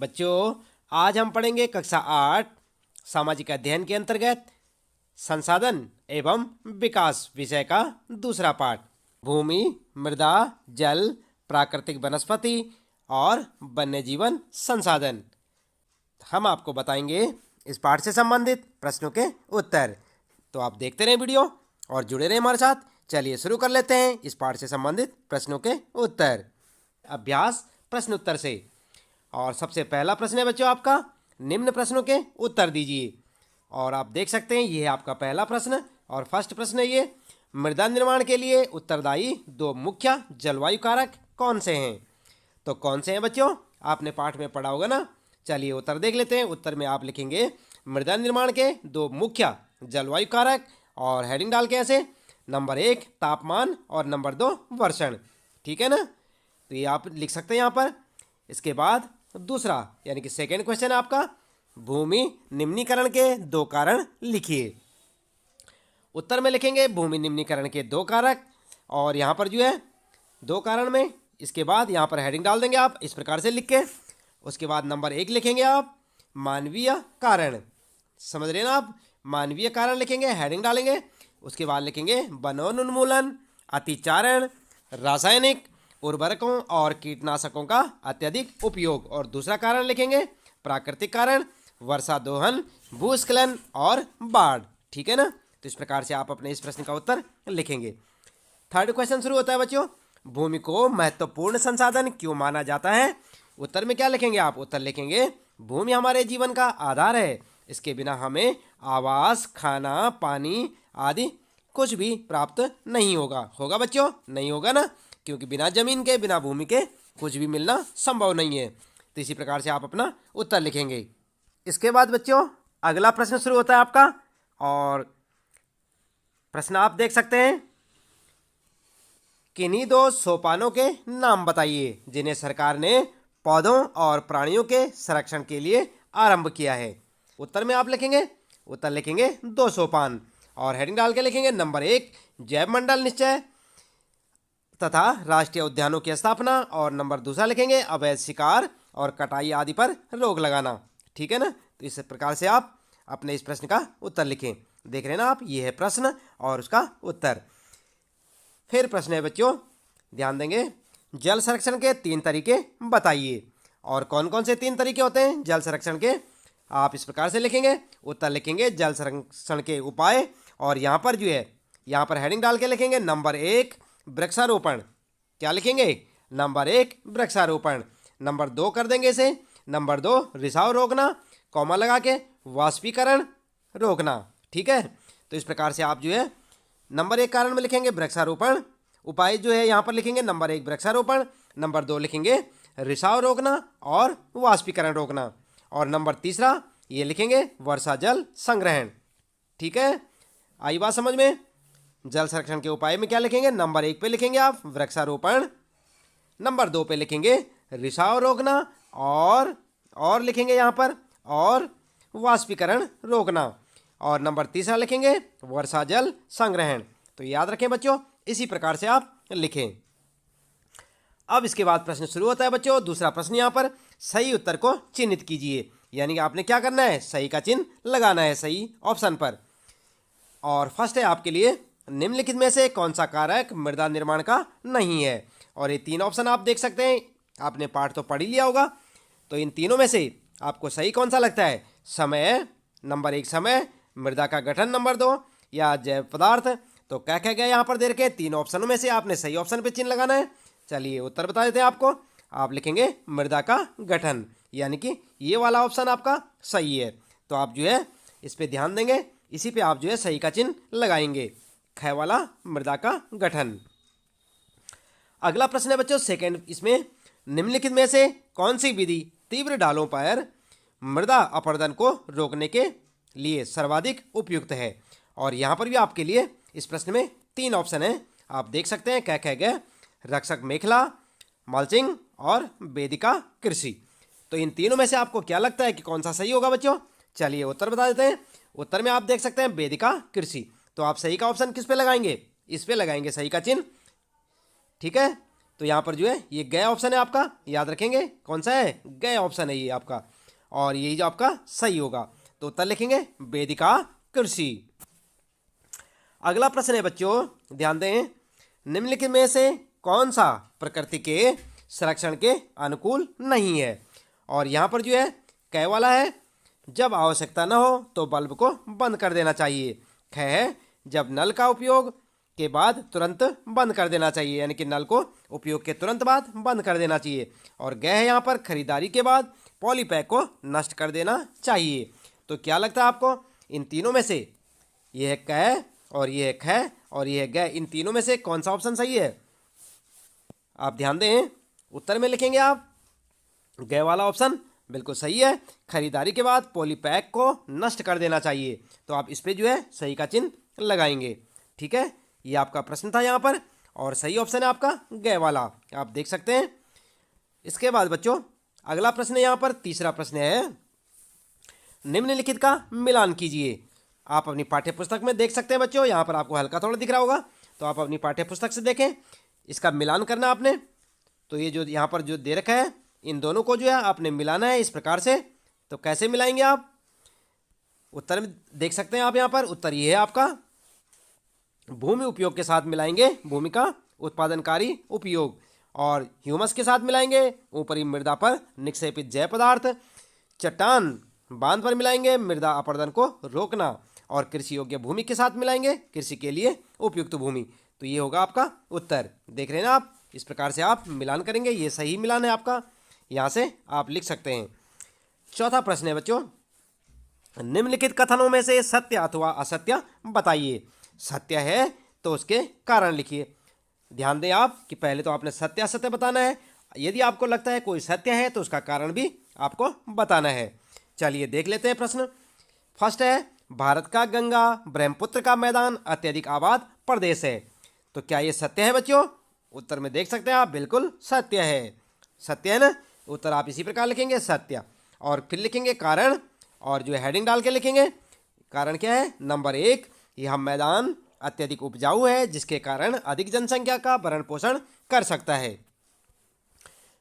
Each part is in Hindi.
बच्चों, आज हम पढ़ेंगे कक्षा 8 सामाजिक अध्ययन के अंतर्गत संसाधन एवं विकास विषय का दूसरा पाठ। भूमि, मृदा, जल, प्राकृतिक वनस्पति और वन्य जीवन संसाधन। हम आपको बताएंगे इस पाठ से संबंधित प्रश्नों के उत्तर। तो आप देखते रहें वीडियो और जुड़े रहें हमारे साथ। चलिए शुरू कर लेते हैं इस पाठ से संबंधित प्रश्नों के उत्तर। अभ्यास प्रश्न उत्तर से। और सबसे पहला प्रश्न है बच्चों आपका, निम्न प्रश्नों के उत्तर दीजिए। और आप देख सकते हैं ये है आपका पहला प्रश्न। और फर्स्ट प्रश्न है ये, मृदा निर्माण के लिए उत्तरदायी दो मुख्य जलवायु कारक कौन से हैं? तो कौन से हैं बच्चों? आपने पाठ में पढ़ा होगा ना। चलिए उत्तर देख लेते हैं। उत्तर में आप लिखेंगे मृदा निर्माण के दो मुख्य जलवायु कारक, और हेडिंग डाल के ऐसे, नंबर 1 तापमान और नंबर 2 वर्षण। ठीक है ना, तो ये आप लिख सकते हैं यहाँ पर। इसके बाद दूसरा यानी कि सेकेंड क्वेश्चन आपका, भूमि निम्नीकरण के दो कारण लिखिए। उत्तर में लिखेंगे भूमि निम्नीकरण के दो कारक, और यहाँ पर जो है दो कारण में, इसके बाद यहाँ पर हेडिंग डाल देंगे आप इस प्रकार से लिख के। उसके बाद नंबर 1 लिखेंगे आप मानवीय कारण। समझ रहे हैं ना आप, मानवीय कारण लिखेंगे, हेडिंग डालेंगे। उसके बाद लिखेंगे वनोन्मूलन, अतिचारण, रासायनिक उर्वरकों और कीटनाशकों का अत्यधिक उपयोग। और दूसरा कारण लिखेंगे प्राकृतिक कारण, वर्षा दोहन, भूस्खलन और बाढ़। ठीक है ना, तो इस प्रकार से आप अपने इस प्रश्न का उत्तर लिखेंगे। थर्ड क्वेश्चन शुरू होता है बच्चों, भूमि को महत्वपूर्ण संसाधन क्यों माना जाता है? उत्तर में क्या लिखेंगे आप? उत्तर लिखेंगे भूमि हमारे जीवन का आधार है, इसके बिना हमें आवास, खाना, पानी आदि कुछ भी प्राप्त नहीं होगा। होगा बच्चों? नहीं होगा ना, क्योंकि बिना जमीन के, बिना भूमि के कुछ भी मिलना संभव नहीं है। तो इसी प्रकार से आप अपना उत्तर लिखेंगे। इसके बाद बच्चों अगला प्रश्न शुरू होता है आपका, और प्रश्न आप देख सकते हैं, किन्हीं दो सोपानों के नाम बताइए जिन्हें सरकार ने पौधों और प्राणियों के संरक्षण के लिए आरंभ किया है। उत्तर में आप लिखेंगे, उत्तर लिखेंगे दो सोपान, और हेडिंग डाल के लिखेंगे नंबर 1 जैव मंडल निश्चय तथा राष्ट्रीय उद्यानों की स्थापना, और नंबर दूसरा लिखेंगे अवैध शिकार और कटाई आदि पर रोक लगाना। ठीक है ना, तो इस प्रकार से आप अपने इस प्रश्न का उत्तर लिखें। देख रहे हैं ना आप, ये है प्रश्न और उसका उत्तर। फिर प्रश्न है बच्चों, ध्यान देंगे, जल संरक्षण के 3 तरीके बताइए। और कौन कौन से 3 तरीके होते हैं जल संरक्षण के? आप इस प्रकार से लिखेंगे। उत्तर लिखेंगे जल संरक्षण के उपाय, और यहाँ पर जो है यहाँ पर हेडिंग डाल के लिखेंगे नंबर 1 वृक्षारोपण। क्या लिखेंगे? नंबर 1 वृक्षारोपण। नंबर 2 कर देंगे इसे, नंबर 2 रिसाव रोकना, कॉमा लगा के वाष्पीकरण रोकना। ठीक है, तो इस प्रकार से आप जो है नंबर 1 कारण में लिखेंगे वृक्षारोपण, उपाय जो है यहाँ पर लिखेंगे नंबर 1 वृक्षारोपण, नंबर 2 लिखेंगे रिसाव रोकना और वाष्पीकरण रोकना, और नंबर तीसरा ये लिखेंगे वर्षा जल संग्रहण। ठीक है, आई बात समझ में? जल संरक्षण के उपाय में क्या लिखेंगे? नंबर 1 पे लिखेंगे आप वृक्षारोपण, नंबर 2 पे लिखेंगे रिसाव रोकना, और लिखेंगे यहाँ पर और वाष्पीकरण रोकना, और नंबर तीसरा लिखेंगे वर्षा जल संग्रहण। तो याद रखें बच्चों, इसी प्रकार से आप लिखें। अब इसके बाद प्रश्न शुरू होता है बच्चों। दूसरा प्रश्न यहाँ पर, सही उत्तर को चिन्हित कीजिए। यानी कि आपने क्या करना है? सही का चिन्ह लगाना है सही ऑप्शन पर। और फर्स्ट है आपके लिए, निम्नलिखित में से कौन सा कारक मृदा निर्माण का नहीं है? और ये 3 ऑप्शन आप देख सकते हैं, आपने पाठ तो पढ़ ही लिया होगा। तो इन तीनों में से आपको सही कौन सा लगता है? समय, नंबर 1 समय, मृदा का गठन नंबर 2, या जैव पदार्थ। तो क्या क्या गया यहाँ पर दे रखे 3 ऑप्शनों में से आपने सही ऑप्शन पे चिन्ह लगाना है। चलिए उत्तर बता देते हैं आपको। आप लिखेंगे मृदा का गठन, यानी कि ये वाला ऑप्शन आपका सही है। तो आप जो है इस पे ध्यान देंगे, इसी पे आप जो है सही का चिन्ह लगाएंगे, ख वाला मृदा का गठन। अगला प्रश्न है बच्चों सेकंड, इसमें निम्नलिखित में से कौन सी विधि तीव्र ढालों पर मृदा अपरदन को रोकने के लिए सर्वाधिक उपयुक्त है? और यहाँ पर भी आपके लिए इस प्रश्न में 3 ऑप्शन है, आप देख सकते हैं। क्या कह गए? रक्षक मेखला, मल्चिंग और वेदिका कृषि। तो इन तीनों में से आपको क्या लगता है कि कौन सा सही होगा बच्चों? चलिए उत्तर बता देते हैं। उत्तर में आप देख सकते हैं वेदिका कृषि। तो आप सही का ऑप्शन किस पे लगाएंगे? इस पे लगाएंगे सही का चिन्ह। ठीक है, तो यहाँ पर जो है ये ग ऑप्शन है आपका, याद रखेंगे कौन सा है, ग ऑप्शन है ये आपका, और यही जो आपका सही होगा। तो उत्तर लिखेंगे वेदिका कृषि। अगला प्रश्न है बच्चों, ध्यान दें, निम्नलिखित में से कौन सा प्रकृति के संरक्षण के अनुकूल नहीं है। और यहाँ पर जो है क वाला है, जब आवश्यकता न हो तो बल्ब को बंद कर देना चाहिए। ख है, जब नल का उपयोग के बाद तुरंत बंद कर देना चाहिए, यानी कि नल को उपयोग के तुरंत बाद बंद कर देना चाहिए। और ग है यहाँ पर, खरीदारी के बाद पॉलीपैक को नष्ट कर देना चाहिए। तो क्या लगता है आपको, इन तीनों में से, ये है क और ये है ख और ये है ग, इन तीनों में से कौन सा ऑप्शन सही है? आप ध्यान दें, उत्तर में लिखेंगे आप ग वाला ऑप्शन बिल्कुल सही है। खरीदारी के बाद पॉलीपैक को नष्ट कर देना चाहिए। तो आप इस पे जो है सही का चिन्ह लगाएंगे। ठीक है, ये आपका प्रश्न था यहाँ पर, और सही ऑप्शन है आपका ग वाला, आप देख सकते हैं। इसके बाद बच्चों अगला प्रश्न यहाँ पर, तीसरा प्रश्न है, निम्नलिखित का मिलान कीजिए। आप अपनी पाठ्य पुस्तक में देख सकते हैं बच्चों, यहाँ पर आपको हल्का थोड़ा दिख रहा होगा, तो आप अपनी पाठ्य पुस्तक से देखें, इसका मिलान करना आपने। तो ये जो यहाँ पर जो दे रखा है, इन दोनों को जो है आपने मिलाना है इस प्रकार से। तो कैसे मिलाएंगे आप, उत्तर में देख सकते हैं आप, यहाँ पर उत्तर ये है आपका, भूमि उपयोग के साथ मिलाएंगे, भूमि का उत्पादनकारी उपयोग, और ह्यूमस के साथ मिलाएंगे, ऊपरी मृदा पर निक्षेपित जैव पदार्थ, चट्टान बांध पर मिलाएंगे, मृदा अपरदन को रोकना, और कृषि योग्य भूमि के साथ मिलाएंगे, कृषि के लिए उपयुक्त भूमि। तो ये होगा आपका उत्तर। देख रहे हैं ना आप, इस प्रकार से आप मिलान करेंगे, ये सही मिलान है आपका, यहाँ से आप लिख सकते हैं। चौथा प्रश्न है बच्चों, निम्नलिखित कथनों में से सत्य अथवा असत्य बताइए। सत्य है तो उसके कारण लिखिए। ध्यान दें आप कि पहले तो आपने सत्य असत्य बताना है, यदि आपको लगता है कोई सत्य है तो उसका कारण भी आपको बताना है। चलिए देख लेते हैं प्रश्न। फर्स्ट है, भारत का गंगा ब्रह्मपुत्र का मैदान अत्यधिक आबाद प्रदेश है। तो क्या ये सत्य है बच्चों? उत्तर में देख सकते हैं आप, बिल्कुल सत्य है। सत्य है ना, उत्तर आप इसी प्रकार लिखेंगे सत्य, और फिर लिखेंगे कारण, और जो हेडिंग डाल के लिखेंगे। कारण क्या है? नंबर 1, यह मैदान अत्यधिक उपजाऊ है जिसके कारण अधिक जनसंख्या का भरण पोषण कर सकता है।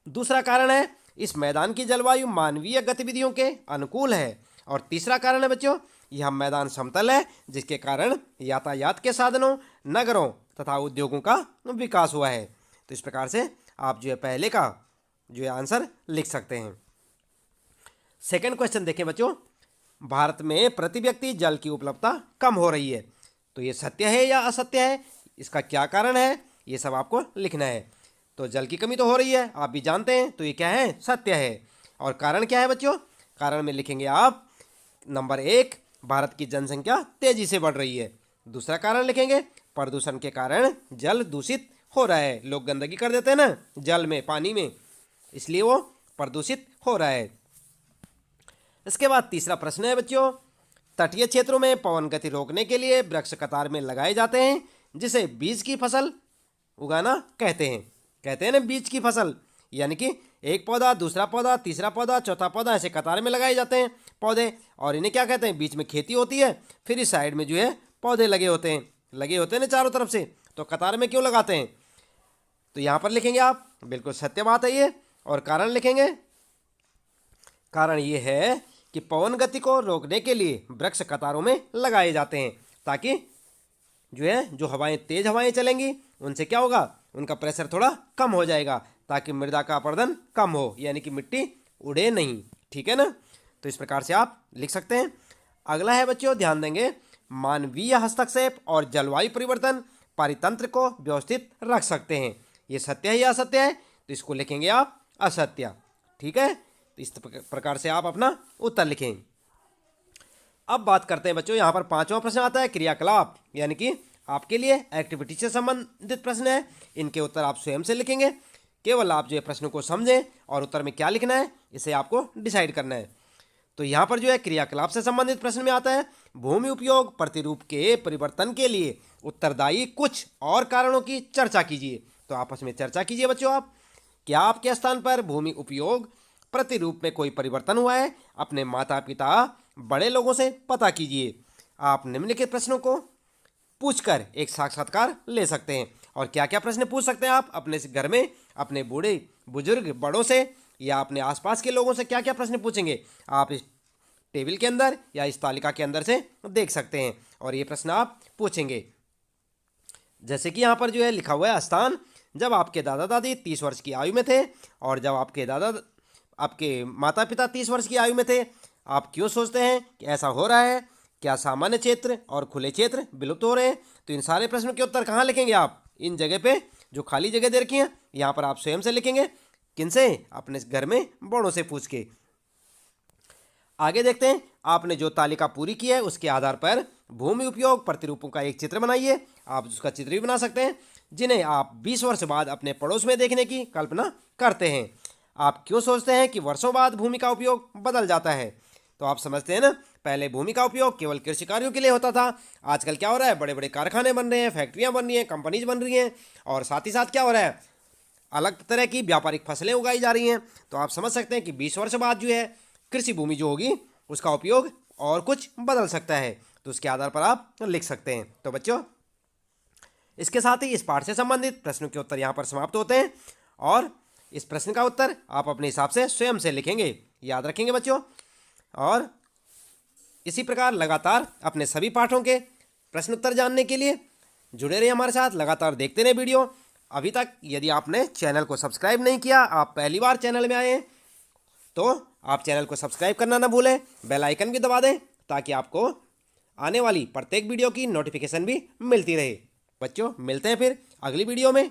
दूसरा कारण है, इस मैदान की जलवायु मानवीय गतिविधियों के अनुकूल है। और तीसरा कारण है बच्चों, यह मैदान समतल है जिसके कारण यातायात के साधनों, नगरों तथा उद्योगों का विकास हुआ है। तो इस प्रकार से आप जो है पहले का जो है आंसर लिख सकते हैं। सेकंड क्वेश्चन देखें बच्चों, भारत में प्रति व्यक्ति जल की उपलब्धता कम हो रही है। तो ये सत्य है या असत्य है, इसका क्या कारण है, ये सब आपको लिखना है। तो जल की कमी तो हो रही है, आप भी जानते हैं, तो ये क्या है? सत्य है। और कारण क्या है बच्चों? कारण में लिखेंगे आप नंबर 1, भारत की जनसंख्या तेजी से बढ़ रही है। दूसरा कारण लिखेंगे, प्रदूषण के कारण जल दूषित हो रहा है। लोग गंदगी कर देते हैं ना जल में, पानी में, इसलिए वो प्रदूषित हो रहा है। इसके बाद तीसरा प्रश्न है बच्चों, तटीय क्षेत्रों में पवन गति रोकने के लिए वृक्ष कतार में लगाए जाते हैं जिसे बीज की फसल उगाना कहते हैं। कहते हैं ना बीज की फसल, यानी कि एक पौधा, दूसरा पौधा, तीसरा पौधा, चौथा पौधा, ऐसे कतार में लगाए जाते हैं पौधे, और इन्हें क्या कहते हैं? बीच में खेती होती है, फिर इस साइड में जो है पौधे लगे होते हैं ना चारों तरफ से। तो कतार में क्यों लगाते हैं? तो यहाँ पर लिखेंगे आप, बिल्कुल सत्य बात है ये। और कारण लिखेंगे, कारण ये है कि पवन गति को रोकने के लिए वृक्ष कतारों में लगाए जाते हैं, ताकि जो है जो हवाएं, तेज हवाएं चलेंगी, उनसे क्या होगा? उनका प्रेशर थोड़ा कम हो जाएगा, ताकि मृदा का अपरदन कम हो, यानी कि मिट्टी उड़े नहीं। ठीक है ना, तो इस प्रकार से आप लिख सकते हैं। अगला है बच्चों, ध्यान देंगे, मानवीय हस्तक्षेप और जलवायु परिवर्तन पारितंत्र को व्यवस्थित रख सकते हैं। ये सत्य है या असत्य है? तो इसको लिखेंगे आप असत्य। ठीक है, तो इस प्रकार से आप अपना उत्तर लिखें। अब बात करते हैं बच्चों, यहाँ पर पांचवा प्रश्न आता है क्रियाकलाप, यानी कि आपके लिए एक्टिविटी से संबंधित प्रश्न है। इनके उत्तर आप स्वयं से लिखेंगे, केवल आप जो है प्रश्न को समझें और उत्तर में क्या लिखना है इसे आपको डिसाइड करना है। तो यहाँ पर जो है क्रियाकलाप से संबंधित प्रश्न में आता है, भूमि उपयोग प्रतिरूप के परिवर्तन के लिए उत्तरदायी कुछ और कारणों की चर्चा कीजिए। तो आपस में चर्चा कीजिए बच्चों आप, क्या आपके स्थान पर भूमि उपयोग प्रतिरूप में कोई परिवर्तन हुआ है? अपने माता पिता, बड़े लोगों से पता कीजिए। आप निम्नलिखित प्रश्नों को पूछकर एक साक्षात्कार ले सकते हैं। और क्या क्या प्रश्न पूछ सकते हैं आप अपने घर में अपने बूढ़े बुजुर्ग बड़ों से या अपने आसपास के लोगों से क्या क्या प्रश्न पूछेंगे आप इस टेबल के अंदर या इस तालिका के अंदर से देख सकते हैं और ये प्रश्न आप पूछेंगे। जैसे कि यहाँ पर जो है लिखा हुआ है स्थान, जब आपके दादा दादी 30 वर्ष की आयु में थे और जब आपके माता पिता 30 वर्ष की आयु में थे, आप क्यों सोचते हैं कि ऐसा हो रहा है? क्या सामान्य क्षेत्र और खुले क्षेत्र विलुप्त हो रहे हैं? तो इन सारे प्रश्नों के उत्तर कहाँ लिखेंगे आप? इन जगह पे जो खाली जगह दे रखी है यहाँ पर आप स्वयं से लिखेंगे। किनसे? अपने घर में बड़ों से पूछ के। आगे देखते हैं, आपने जो तालिका पूरी की है उसके आधार पर भूमि उपयोग प्रतिरूपों का एक चित्र बनाइए। आप उसका चित्र भी बना सकते हैं जिन्हें आप 20 वर्ष बाद अपने पड़ोस में देखने की कल्पना करते हैं। आप क्यों सोचते हैं कि वर्षों बाद भूमि का उपयोग बदल जाता है? तो आप समझते हैं ना, पहले भूमि का उपयोग केवल कृषि कार्यों के लिए होता था। आजकल क्या हो रहा है? बड़े बड़े कारखाने बन रहे हैं, फैक्ट्रियां बन रही हैं, कंपनीज बन रही हैं और साथ ही साथ क्या हो रहा है? अलग तरह की व्यापारिक फसलें उगाई जा रही हैं। तो आप समझ सकते हैं कि 20 वर्ष बाद जो है कृषि भूमि जो होगी उसका उपयोग और कुछ बदल सकता है। तो उसके आधार पर आप लिख सकते हैं। तो बच्चों, इसके साथ ही इस पाठ से संबंधित प्रश्नों के उत्तर यहाँ पर समाप्त होते हैं और इस प्रश्न का उत्तर आप अपने हिसाब से स्वयं से लिखेंगे, याद रखेंगे बच्चों। और इसी प्रकार लगातार अपने सभी पाठों के प्रश्न उत्तर जानने के लिए जुड़े रहिए हमारे साथ, लगातार देखते रहे वीडियो। अभी तक यदि आपने चैनल को सब्सक्राइब नहीं किया, आप पहली बार चैनल में आए हैं, तो आप चैनल को सब्सक्राइब करना ना भूलें, बेल आइकन भी दबा दें ताकि आपको आने वाली प्रत्येक वीडियो की नोटिफिकेशन भी मिलती रहे। बच्चों, मिलते हैं फिर अगली वीडियो में।